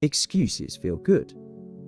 Excuses feel good.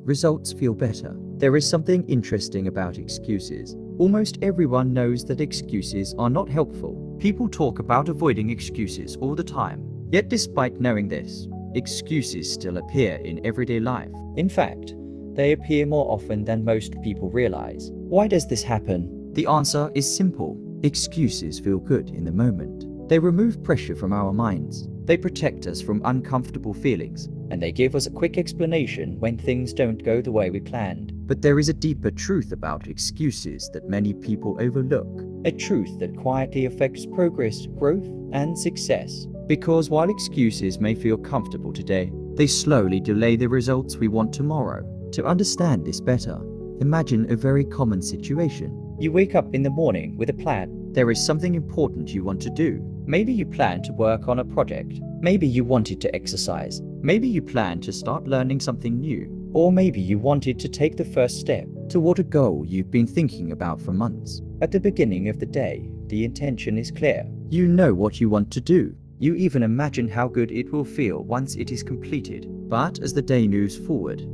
Results feel better. There is something interesting about excuses. Almost everyone knows that excuses are not helpful. People talk about avoiding excuses all the time. Yet despite knowing this, excuses still appear in everyday life. In fact, they appear more often than most people realize. Why does this happen? The answer is simple. Excuses feel good in the moment. They remove pressure from our minds. They protect us from uncomfortable feelings, and they give us a quick explanation when things don't go the way we planned. But there is a deeper truth about excuses that many people overlook. A truth that quietly affects progress, growth, and success. Because while excuses may feel comfortable today, they slowly delay the results we want tomorrow. To understand this better, imagine a very common situation. You wake up in the morning with a plan. There is something important you want to do. Maybe you plan to work on a project. Maybe you wanted to exercise. Maybe you plan to start learning something new. Or maybe you wanted to take the first step toward a goal you've been thinking about for months. At the beginning of the day, the intention is clear. You know what you want to do. You even imagine how good it will feel once it is completed. But as the day moves forward,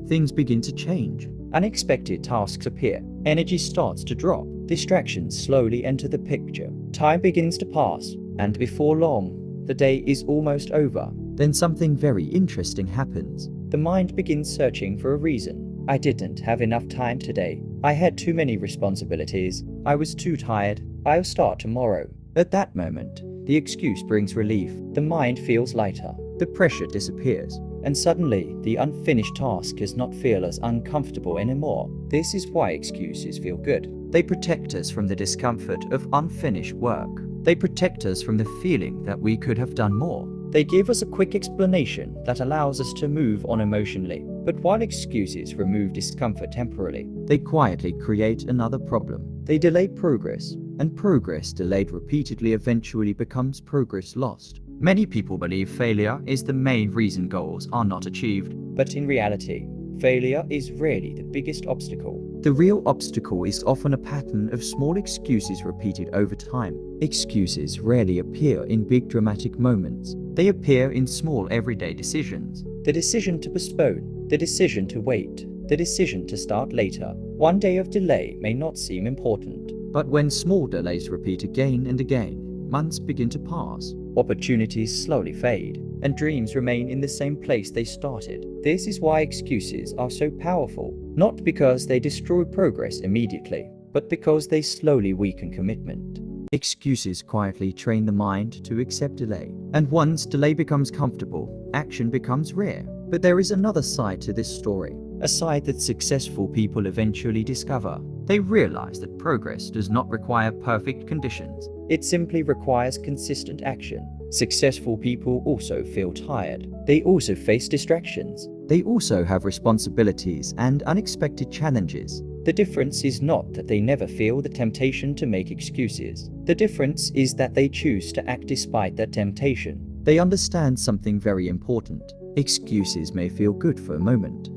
things begin to change. Unexpected tasks appear. Energy starts to drop. Distractions slowly enter the picture. Time begins to pass, and before long, the day is almost over. Then something very interesting happens. The mind begins searching for a reason. I didn't have enough time today. I had too many responsibilities. I was too tired. I'll start tomorrow. At that moment, the excuse brings relief. The mind feels lighter. The pressure disappears. And suddenly, the unfinished task does not feel as uncomfortable anymore. This is why excuses feel good. They protect us from the discomfort of unfinished work. They protect us from the feeling that we could have done more. They give us a quick explanation that allows us to move on emotionally. But while excuses remove discomfort temporarily, they quietly create another problem. They delay progress, and progress delayed repeatedly eventually becomes progress lost. Many people believe failure is the main reason goals are not achieved. But in reality, failure is rarely the biggest obstacle. The real obstacle is often a pattern of small excuses repeated over time. Excuses rarely appear in big dramatic moments. They appear in small everyday decisions. The decision to postpone, the decision to wait, the decision to start later. One day of delay may not seem important, but when small delays repeat again and again, months begin to pass. Opportunities slowly fade, and dreams remain in the same place they started. This is why excuses are so powerful, not because they destroy progress immediately, but because they slowly weaken commitment. Excuses quietly train the mind to accept delay, and once delay becomes comfortable, action becomes rare. But there is another side to this story, a side that successful people eventually discover. They realize that progress does not require perfect conditions. It simply requires consistent action. Successful people also feel tired. They also face distractions. They also have responsibilities and unexpected challenges. The difference is not that they never feel the temptation to make excuses. The difference is that they choose to act despite that temptation. They understand something very important. Excuses may feel good for a moment,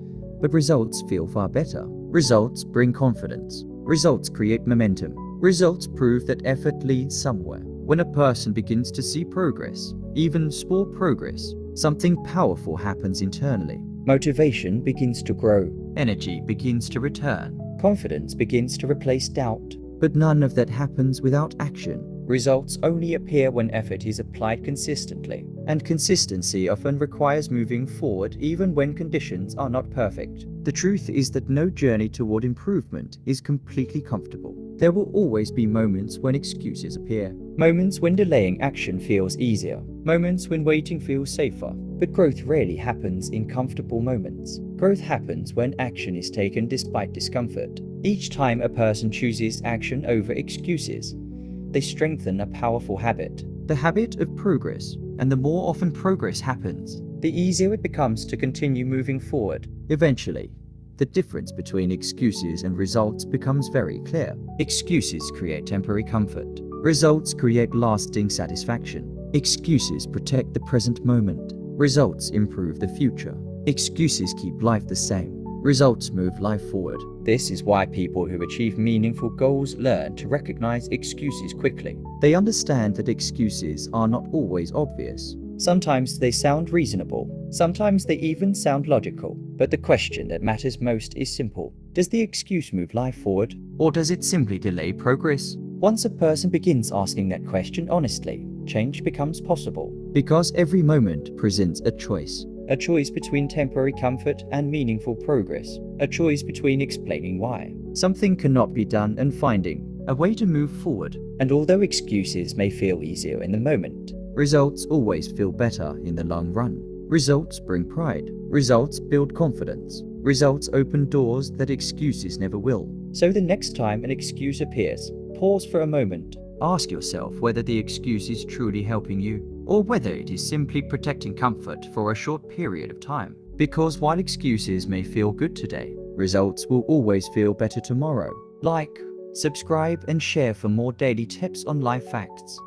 but results feel far better. Results bring confidence. Results create momentum. Results prove that effort leads somewhere. When a person begins to see progress, even small progress, something powerful happens internally. Motivation begins to grow. Energy begins to return. Confidence begins to replace doubt. But none of that happens without action. Results only appear when effort is applied consistently. And consistency often requires moving forward even when conditions are not perfect. The truth is that no journey toward improvement is completely comfortable. There will always be moments when excuses appear. Moments when delaying action feels easier. Moments when waiting feels safer. But growth rarely happens in comfortable moments. Growth happens when action is taken despite discomfort. Each time a person chooses action over excuses, they strengthen a powerful habit, the habit of progress. And the more often progress happens, the easier it becomes to continue moving forward. Eventually, the difference between excuses and results becomes very clear. Excuses create temporary comfort. Results create lasting satisfaction. Excuses protect the present moment. Results improve the future. Excuses keep life the same. Results move life forward. This is why people who achieve meaningful goals learn to recognize excuses quickly. They understand that excuses are not always obvious. Sometimes they sound reasonable, Sometimes they even sound logical, but the question that matters most is simple. Does the excuse move life forward, or does it simply delay progress? Once a person begins asking that question honestly, change becomes possible. Because every moment presents a choice. A choice between temporary comfort and meaningful progress. A choice between explaining why something cannot be done and finding a way to move forward. And although excuses may feel easier in the moment, results always feel better in the long run. Results bring pride. Results build confidence. Results open doors that excuses never will. So the next time an excuse appears, pause for a moment. Ask yourself whether the excuse is truly helping you, or whether it is simply protecting comfort for a short period of time. Because while excuses may feel good today, results will always feel better tomorrow. Like, subscribe, and share for more daily tips on life facts.